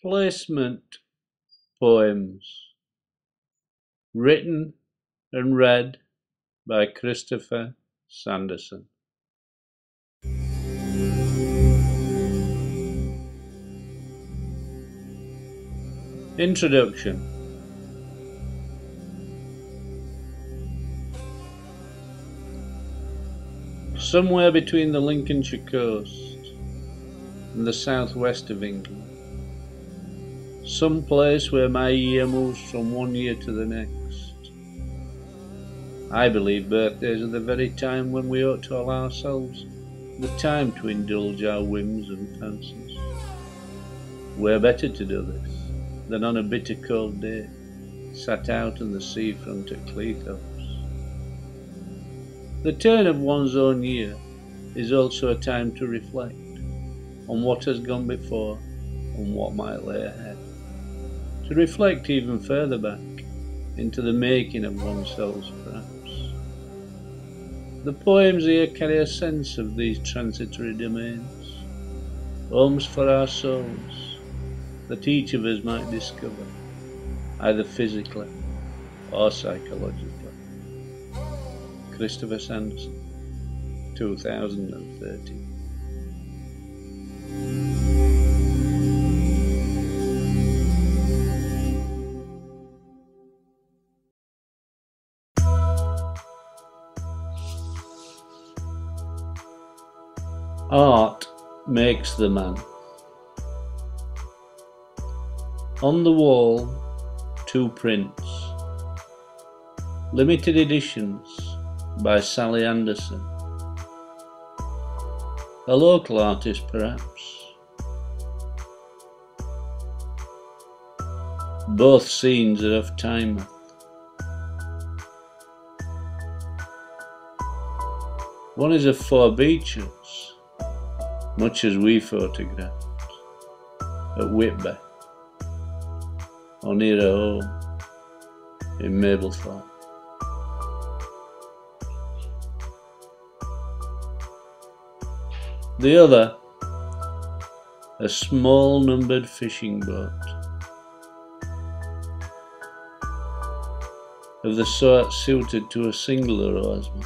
Placement poems written and read by Christopher Sanderson. Introduction. Somewhere between the Lincolnshire coast and the southwest of England, some place where my year moves from one year to the next. I believe birthdays are the very time when we ought to allow ourselves the time to indulge our whims and fancies. Where better to do this than on a bitter cold day, sat out on the seafront at Cleethorpes. The turn of one's own year is also a time to reflect on what has gone before and what might lay ahead. To reflect even further back into the making of oneself, perhaps. The poems here carry a sense of these transitory domains, homes for our souls that each of us might discover, either physically or psychologically. Christopher Sanderson, 2013. Art makes the man. On the wall, 2 prints. Limited editions by Sanderson. A local artist, perhaps. Both scenes are of time. One is of 4 beaches, much as we photographed, at Whitby, or near her home, in Mablethorpe. The other, a small numbered fishing boat, of the sort suited to a singular oarsman.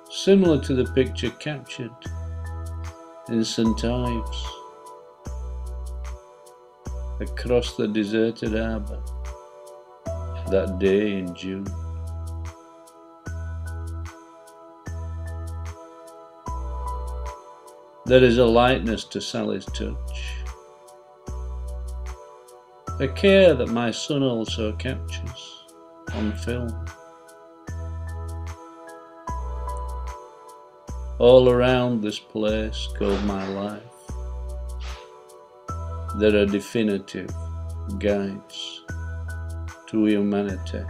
Similar to the picture captured in St. Ives across the deserted harbour that day in June. There is a lightness to Sally's touch, a care that my son also captures on film. All around this place called my life, there are definitive guides to humanity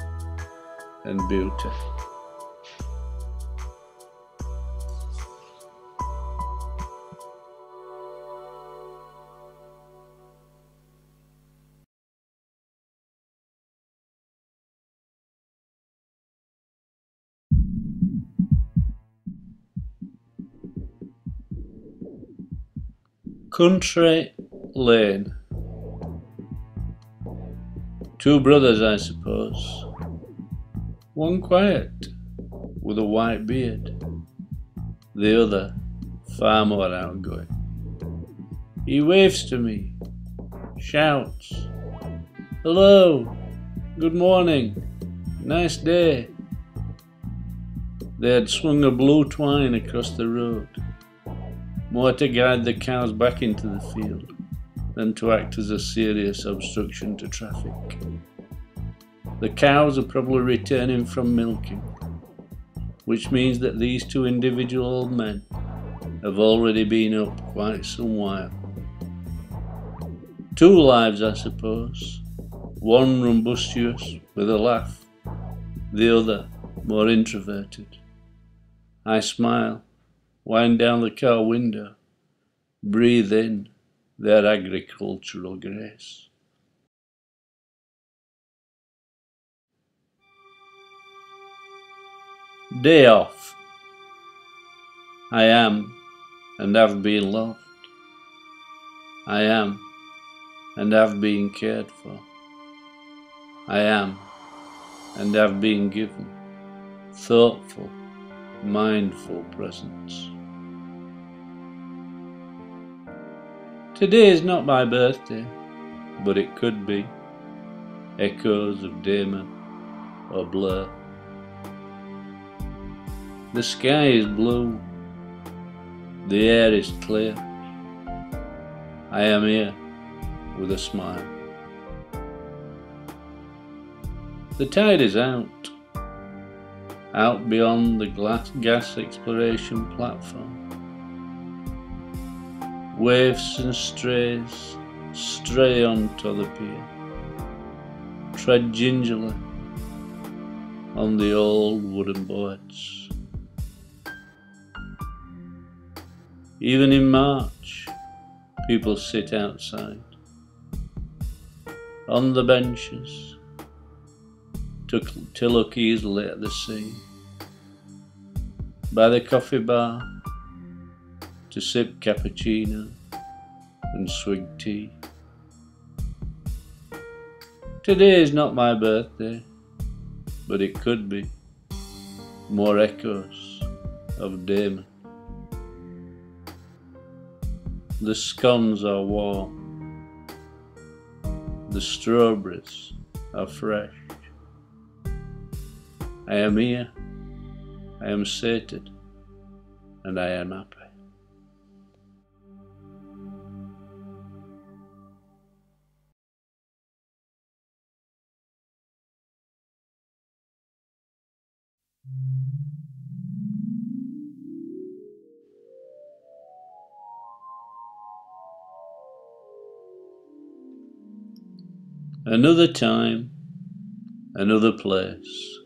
and beauty. Country Lane. 2 brothers, I suppose. One quiet, with a white beard. The other, far more outgoing. He waves to me, shouts, "Hello, good morning, nice day." They had swung a blue twine across the road, more to guide the cows back into the field than to act as a serious obstruction to traffic. The cows are probably returning from milking, which means that these 2 individual old men have already been up quite some while. 2 lives, I suppose, one rumbustious with a laugh, the other more introverted. I smile, wind down the car window, breathe in their agricultural grace. Day off. I am, and have been loved. I am and have been cared for. I am and have been given thoughtful, mindful presence. Today is not my birthday, but it could be. Echoes of Damon or Blur. The sky is blue. The air is clear. I am here with a smile. The tide is out beyond the gas exploration platform. Waifs and strays stray onto the pier. Tread gingerly on the old wooden boards. Even in March, people sit outside, on the benches, to look easily at the sea, by the coffee bar, to sip cappuccino and swig tea. Today is not my birthday, but it could be. More echoes of Damon. The scones are warm. The strawberries are fresh. I am here. I am sated. And I am happy. Another time, another place.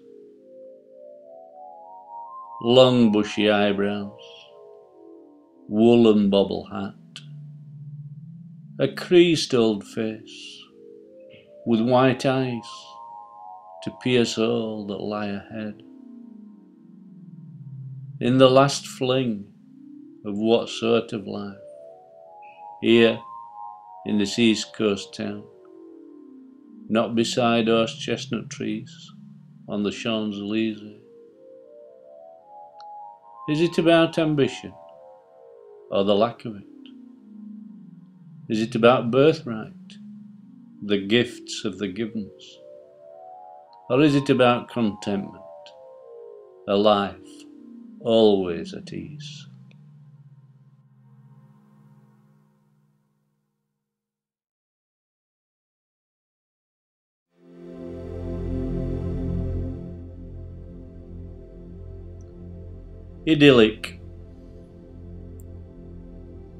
Long bushy eyebrows, woolen bobble hat, a creased old face, with white eyes to pierce all that lie ahead. In the last fling of what sort of life, here in this East Coast town, not beside horse chestnut trees on the Champs-Elysees. Is it about ambition or the lack of it? Is it about birthright, the gifts of the givens? Or is it about contentment, a life always at ease? Idyllic.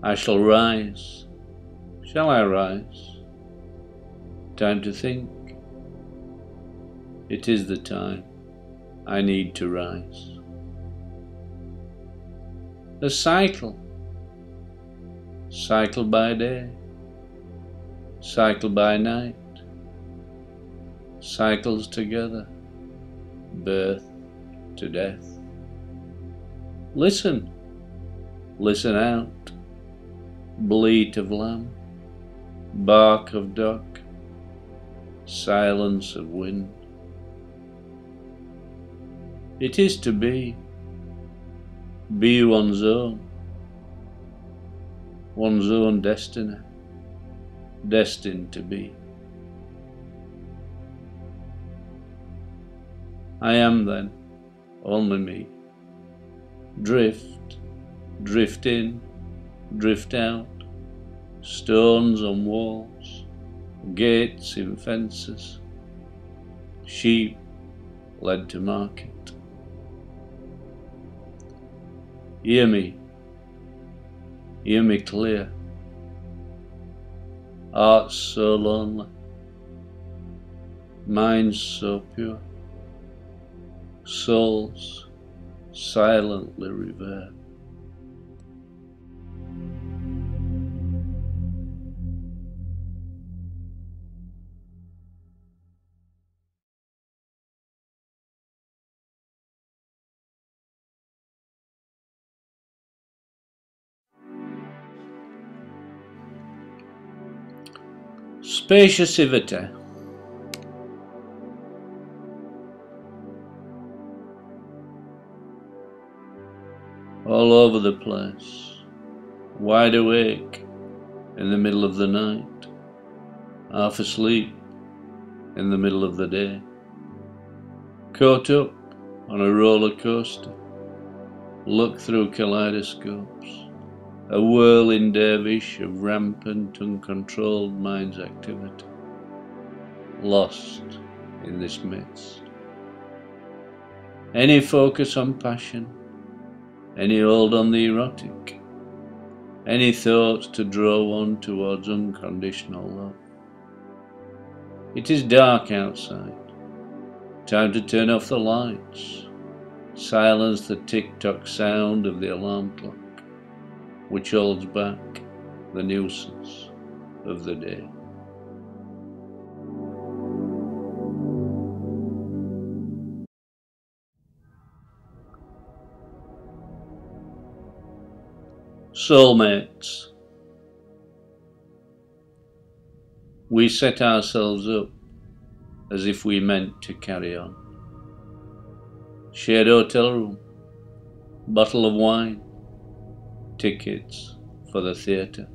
I shall rise. Shall I rise? Time to think. It is the time I need to rise. A cycle. Cycle by day. Cycle by night. Cycles together. Birth to death. Listen. Listen out. Bleat of lamb. Bark of duck. Silence of wind. It is to be one's own destiny, destined to be. I am then only me. Drift, drift in, drift out, stones on walls, gates in fences, sheep led to market. Hear me clear. Hearts so lonely, minds so pure, souls silently revere. Spaciousivity. All over the place, wide awake in the middle of the night, half asleep in the middle of the day, caught up on a roller coaster, look through kaleidoscopes, a whirling dervish of rampant, uncontrolled mind's activity, lost in this midst. Any focus on passion, any hold on the erotic, any thoughts to draw one towards unconditional love. It is dark outside, time to turn off the lights, silence the tick-tock sound of the alarm clock, which holds back the nuisance of the day. Soulmates. We set ourselves up as if we meant to carry on. Shared hotel room, bottle of wine, tickets for the theatre.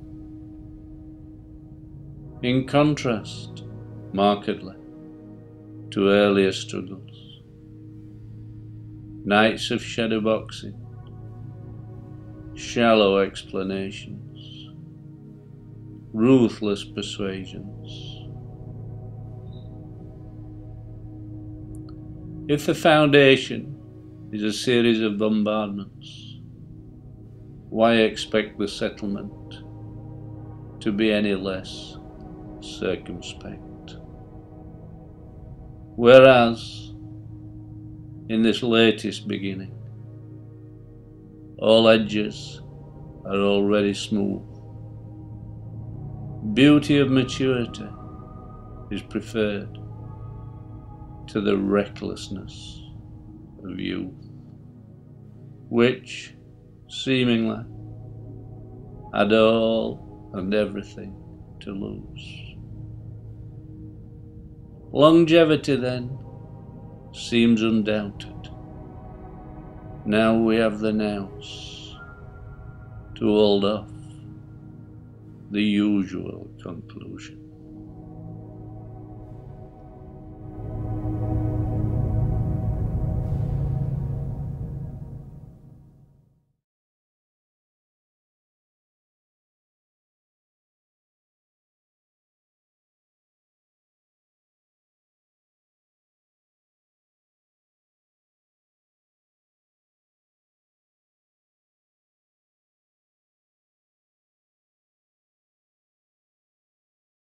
In contrast, markedly, to earlier struggles, nights of shadow boxing, shallow explanations, ruthless persuasions. If the foundation is a series of bombardments, why expect the settlement to be any less circumspect? Whereas, in this latest beginning, all edges are already smooth. Beauty of maturity is preferred to the recklessness of youth, which, seemingly, had all and everything to lose. Longevity, then, seems undoubted. Now we have the nous to hold off the usual conclusion.